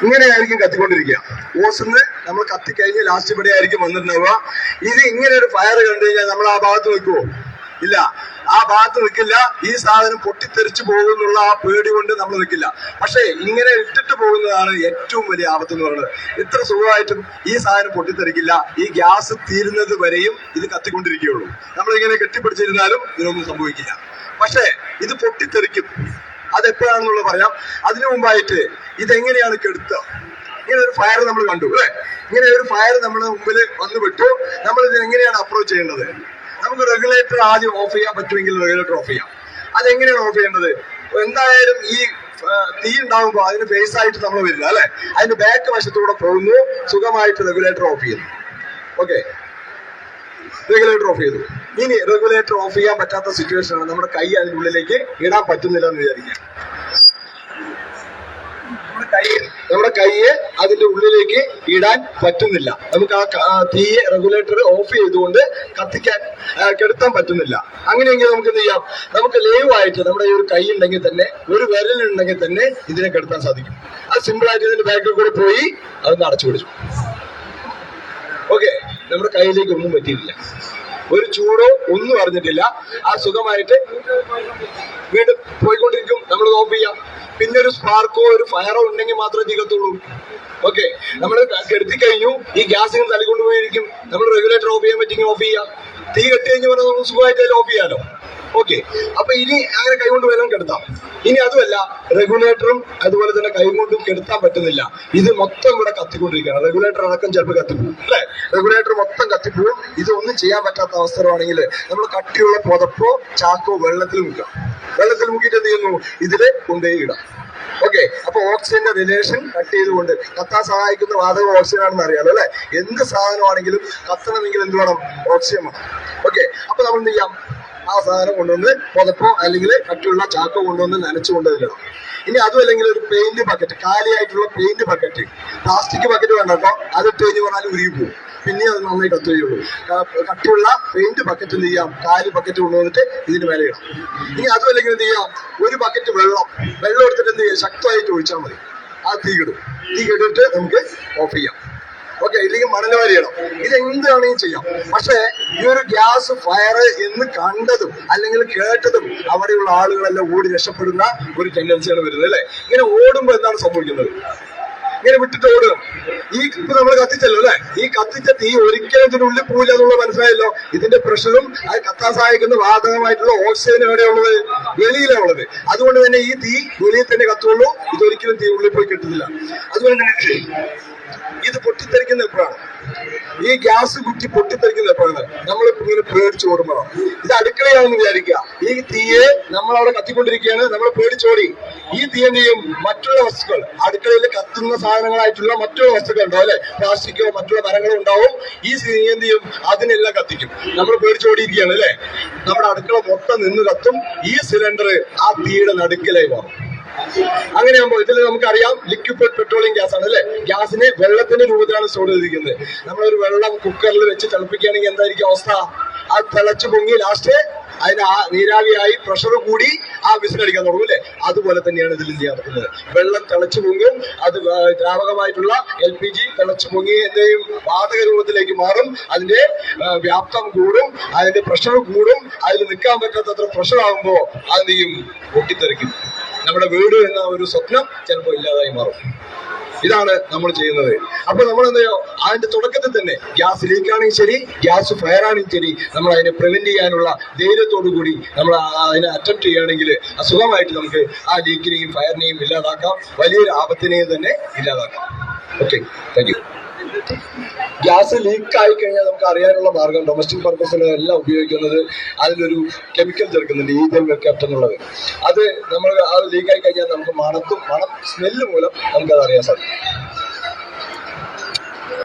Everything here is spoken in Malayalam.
ഇങ്ങനെയായിരിക്കും കത്തിക്കൊണ്ടിരിക്കുക. ഓസിന്ന് നമ്മൾ കത്തിക്കഴിഞ്ഞ് ലാസ്റ്റ് ഇവിടെ ആയിരിക്കും വന്നിട്ടുണ്ടാവുക. ഇത് ഇങ്ങനെ ഒരു ഫയർ കണ്ടു കഴിഞ്ഞാൽ നമ്മൾ ആ ഭാഗത്ത് നിൽക്കുവോ? ഇല്ല, ആ ഭാഗത്ത് നിൽക്കില്ല. ഈ സാധനം പൊട്ടിത്തെറിച്ചു പോകുന്നുള്ള ആ പേടി കൊണ്ട് നമ്മൾ നിൽക്കില്ല. പക്ഷേ ഇങ്ങനെ ഇട്ടിട്ട് പോകുന്നതാണ് ഏറ്റവും വലിയ ആപത്ത് എന്ന് പറയുന്നത്. ഇത്ര സുഖമായിട്ടും ഈ സാധനം പൊട്ടിത്തെറിക്കില്ല. ഈ ഗ്യാസ് തീരുന്നത് വരെയും ഇത് കത്തിക്കൊണ്ടിരിക്കുകയുള്ളൂ. നമ്മളിങ്ങനെ കെട്ടിപ്പിടിച്ചിരുന്നാലും ഇതിനൊന്നും സംഭവിക്കില്ല. പക്ഷേ ഇത് പൊട്ടിത്തെറിക്കും. അതെപ്പോഴാണെന്നുള്ളത് പറയാം. അതിനു മുമ്പായിട്ട് ഇതെങ്ങനെയാണ് കെടുത്തുക? ഇങ്ങനെ ഒരു ഫയർ നമ്മൾ കണ്ടു അല്ലേ? ഇങ്ങനെ ഒരു ഫയർ നമ്മുടെ മുമ്പിൽ വന്നു വിട്ടു. നമ്മൾ ഇത് എങ്ങനെയാണ് അപ്രോച്ച് ചെയ്യേണ്ടത്? നമുക്ക് റെഗുലേറ്റർ ആദ്യം ഓഫ് ചെയ്യാൻ പറ്റുമെങ്കിൽ റെഗുലേറ്റർ ഓഫ് ചെയ്യാം. അതെങ്ങനെയാണ് ഓഫ് ചെയ്യേണ്ടത്? എന്തായാലും ഈ തീ ഉണ്ടാകുമ്പോൾ അതിന് ഫേസ് ആയിട്ട് നമ്മൾ വരില്ല അല്ലെ? അതിന്റെ ബാക്ക് വശത്തൂടെ പോകുന്നു, സുഖമായിട്ട് റെഗുലേറ്റർ ഓഫ് ചെയ്യുന്നു. ഓക്കെ, റെഗുലേറ്റർ ഓഫ് ചെയ്തു. ഇനി റെഗുലേറ്റർ ഓഫ് ചെയ്യാൻ പറ്റാത്ത സിറ്റുവേഷൻ ആണ്. നമ്മുടെ കൈ അതിന്റെ ഉള്ളിലേക്ക് ഇടാൻ പറ്റുന്നില്ല എന്ന് വിചാരിക്കാം. നമ്മുടെ കൈയെ അതിന്റെ ഉള്ളിലേക്ക് ഇടാൻ പറ്റുന്നില്ല. നമുക്ക് ആ തീയെ റെഗുലേറ്റർ ഓഫ് ചെയ്തുകൊണ്ട് കെടുത്താൻ പറ്റുന്നില്ല. അങ്ങനെയെങ്കിൽ നമുക്ക് എന്ത് ചെയ്യാം? നമുക്ക് ലൈവ് ആയിട്ട് നമ്മുടെ ഈ ഒരു കൈ ഉണ്ടെങ്കിൽ തന്നെ, ഒരു വിരലുണ്ടെങ്കിൽ തന്നെ ഇതിനെ കെടുത്താൻ സാധിക്കും. അത് സിമ്പിൾ ആയിട്ട് ഇതിന്റെ ബാക്കിൽ കൂടെ പോയി അതൊന്ന് അടച്ചു പിടിച്ചു. ഓക്കെ, നമ്മുടെ കയ്യിലേക്ക് ഒന്നും പറ്റിയിട്ടില്ല, ഒരു ചൂടോ ഒന്നും അറിഞ്ഞിട്ടില്ല. ആ സുഖമായിട്ട് വീണ്ടും പോയിക്കൊണ്ടിരിക്കും. നമ്മൾ ഓഫ് ചെയ്യാം. പിന്നെ ഒരു സ്പാർക്കോ ഒരു ഫയറോ ഉണ്ടെങ്കിൽ മാത്രമേ തീകത്തുള്ളൂ. ഓക്കെ, നമ്മൾ കെടുത്തി കഴിഞ്ഞു, ഈ ഗ്യാസിന് തള്ളിക്കൊണ്ടുപോയിരിക്കും. നമ്മൾ റെഗുലേറ്റർ ഓഫ് ചെയ്യാൻ പറ്റിയെങ്കിൽ ഓഫ് ചെയ്യാം. തീ കെട്ടി കഴിഞ്ഞ് പറഞ്ഞാൽ നമുക്ക് സുഖമായിട്ട് അതിൽ ഓഫ് ചെയ്യാലോ. ഓക്കെ, അപ്പൊ ഇനി അങ്ങനെ കൈകൊണ്ട് വേണം കെടുത്താം. ഇനി അതുമല്ല, റെഗുലേറ്ററും അതുപോലെ തന്നെ കൈകൊണ്ടും കെടുത്താൻ പറ്റുന്നില്ല. ഇത് മൊത്തം ഇവിടെ കത്തിക്കൊണ്ടിരിക്കുകയാണ്. റെഗുലേറ്റർ അടക്കം ചിലപ്പോൾ കത്തിപ്പോവും അല്ലെ? റെഗുലേറ്റർ മൊത്തം കത്തിപ്പോവും. ഇതൊന്നും ചെയ്യാൻ പറ്റാത്ത അവസരമാണെങ്കിൽ നമ്മൾ കട്ടിയുള്ള പുതപ്പോ ചാക്കോ വെള്ളത്തിൽ മുക്കാം. വെള്ളത്തിൽ മുക്കിയിട്ട് എന്ത് ചെയ്യുന്നു? ഇതില് കൊണ്ടുപോയി ഇടാം. ഓക്കെ, അപ്പൊ ഓക്സിജന്റെ റിലേഷൻ കട്ട് ചെയ്തുകൊണ്ട് കത്താൻ സഹായിക്കുന്ന വാതകം ഓക്സിജൻ ആണെന്ന് അറിയാലോ അല്ലെ? എന്ത് സാധനമാണെങ്കിലും കത്തണമെങ്കിൽ എന്ത് വേണം? ഓക്സിജൻ വേണം. ഓക്കെ, അപ്പൊ നമ്മൾ എന്ത് ചെയ്യാം? ആ സാധനം കൊണ്ടുവന്ന് പുതപ്പോ അല്ലെങ്കിൽ കട്ടിയുള്ള ചാക്കോ കൊണ്ടുവന്ന് നനച്ചുകൊണ്ട് ഇടണം. ഇനി അതും അല്ലെങ്കിൽ ഒരു പെയിന്റ് ബക്കറ്റ്, കാലിയായിട്ടുള്ള പെയിന്റ് ബക്കറ്റ്, പ്ലാസ്റ്റിക് ബക്കറ്റ് വേണ്ട കേട്ടോ. അതിട്ട് കഴിഞ്ഞ് പറഞ്ഞാൽ ഉരുകി പോകും. പിന്നെ അത് നന്നായി കത്തുകയുള്ളൂ. കട്ടിയുള്ള പെയിന്റ് ബക്കറ്റ് എന്ത് ചെയ്യാം? കാലി ബക്കറ്റ് കൊണ്ടുവന്നിട്ട് ഇതിന് മേലെ ഇടാം. ഇനി അതും അല്ലെങ്കിൽ എന്ത് ചെയ്യാം? ഒരു ബക്കറ്റ് വെള്ളം എടുത്തിട്ട് എന്ത് ചെയ്യാം? ശക്തമായിട്ട് ഒഴിച്ചാൽ മതി. ആ തീ കിടും. തീ കിട്ടിട്ട് നമുക്ക് ഓഫ് ചെയ്യാം. ഓക്കെ, ഇല്ലെങ്കിൽ മണല് വാരിയിടാം. ഇതെന്താണെങ്കിലും ചെയ്യാം. പക്ഷേ ഈ ഒരു ഗ്യാസ് ഫയർ എന്ന് കണ്ടതും അല്ലെങ്കിൽ കേട്ടതും അവിടെയുള്ള ആളുകളെല്ലാം ഓടി രക്ഷപ്പെടുന്ന ഒരു ടെൻഡൻസിയാണ് വരുന്നത് അല്ലെ? ഇങ്ങനെ ഓടുമ്പോൾ എന്താണ് സംഭവിക്കുന്നത്? ഇങ്ങനെ വിട്ടിട്ട് ഓടുക. ഇപ്പൊ നമ്മൾ കത്തിച്ചല്ലോ അല്ലെ? ഈ കത്തിച്ച തീ ഒരിക്കലും ഇതിനുള്ളിൽ പോയില്ല എന്നുള്ളത് മനസ്സിലായല്ലോ. ഇതിന്റെ പ്രഷറും അത് കത്താൻ സഹായിക്കുന്ന വാതകമായിട്ടുള്ള ഓക്സിജൻ എവിടെയുള്ളത്? വെളിയിലാണ് ഉള്ളത്. അതുകൊണ്ട് തന്നെ ഈ തീ വെളിയിൽ തന്നെ കത്തുള്ളൂ. ഇതൊരിക്കലും തീ ഉള്ളിൽ പോയി കിട്ടുന്നില്ല. അതുകൊണ്ട് തന്നെ ഇത് പൊട്ടിത്തെറിക്കുന്ന എപ്പോഴാണ്? ഈ ഗ്യാസ് കുറ്റി പൊട്ടിത്തെറിക്കുന്ന എപ്പോഴാണ്? നമ്മൾ ഇങ്ങനെ പേടിച്ചോടുമ്പോഴാണ്. ഇത് അടുക്കളയാണെന്ന് വിചാരിക്കുക. ഈ തീയെ നമ്മളവിടെ കത്തിക്കൊണ്ടിരിക്കുകയാണ്, നമ്മൾ പേടിച്ചോടി. ഈ തീ എന്ത് ചെയ്യും? മറ്റുള്ള വസ്തുക്കൾ, അടുക്കളയിൽ കത്തുന്ന സാധനങ്ങളായിട്ടുള്ള മറ്റുള്ള വസ്തുക്കൾ ഉണ്ടാവും അല്ലെ? പ്ലാസ്റ്റിക്കോ മറ്റുള്ള മരങ്ങളോ ഉണ്ടാവും. ഈ തീ എന്ത് ചെയ്യും? അതിനെല്ലാം കത്തിക്കും. നമ്മൾ പേടിച്ചോടിയിരിക്കുകയാണ് അല്ലെ? നമ്മുടെ അടുക്കള മൊത്തം നിന്ന് കത്തും. ഈ സിലിണ്ടർ ആ തീയുടെ നടുക്കിലായി മാറും. അങ്ങനെയാകുമ്പോൾ ഇതിൽ നമുക്കറിയാം ലിക്വിഡ് പെട്രോളിയം ഗ്യാസ് ആണ് അല്ലെ? ഗ്യാസിനെ വെള്ളത്തിന്റെ രൂപത്തിലാണ് സ്റ്റോർ ചെയ്തിരിക്കുന്നത്. നമ്മളൊരു വെള്ളം കുക്കറിൽ വെച്ച് തിളപ്പിക്കുകയാണെങ്കിൽ എന്തായിരിക്കും അവസ്ഥ? അത് തിളച്ചു പൊങ്ങി ലാസ്റ്റ് അതിന് ആ നീരാവിയായി പ്രഷർ കൂടി ആ വിസിലടിക്കാൻ തുടങ്ങും അല്ലെ? അതുപോലെ തന്നെയാണ് ഇതിലും ചെയ്യാൻ പറ്റുന്നത്. വെള്ളം തിളച്ചു പൊങ്ങും, അത് ദ്രാവകമായിട്ടുള്ള LPG തിളച്ചു പൊങ്ങി എന്തെയും വാതക രൂപത്തിലേക്ക് മാറും. അതിന്റെ വ്യാപ്തം കൂടും, അതിന്റെ പ്രഷർ കൂടും. അതിൽ നിൽക്കാൻ പറ്റാത്തത്ര പ്രഷർ ആകുമ്പോൾ അത് ചെയ്യും? പൊട്ടിത്തെറിക്കും. നമ്മുടെ വീട് എന്ന ഒരു സ്വപ്നം ചിലപ്പോൾ ഇല്ലാതായി മാറും. ഇതാണ് നമ്മൾ ചെയ്യുന്നത്. അപ്പൊ നമ്മൾ എന്താ അതിന്റെ തുടക്കത്തിൽ തന്നെ ഗ്യാസ് ലീക്ക് ആണെങ്കിൽ ശരി, ഗ്യാസ് ഫയർ ആണെങ്കിൽ ശരി, നമ്മൾ അതിനെ പ്രിവെന്റ് ചെയ്യാനുള്ള ധൈര്യത്തോടു കൂടി നമ്മൾ അതിനെ അറ്റംപ്റ്റ് ചെയ്യുകയാണെങ്കിൽ സുഖമായിട്ട് നമുക്ക് ആ ലീക്കിനെയും ഫയറിനെയും ഇല്ലാതാക്കാം, വലിയൊരു ആപത്തിനെയും തന്നെ ഇല്ലാതാക്കാം. Okay, thank you. Gas leak ആയി കഴിഞ്ഞാൽ നമുക്ക് അറിയാനുള്ള മാർഗം, ഡൊമസ്റ്റിക് പർപ്പസിന് എല്ലാം ഉപയോഗിക്കുന്നത് അതിലൊരു കെമിക്കൽ ചേർക്കുന്നുണ്ട്, ഈഥൈൽ മെർക്യാപ്റ്റൻ എന്നുള്ളത്. അത് നമ്മൾ അത് ലീക്ക് ആയി കഴിഞ്ഞാൽ നമുക്ക് മണം സ്മെല്ല് മൂലം നമുക്കത് അറിയാൻ സാധിക്കും.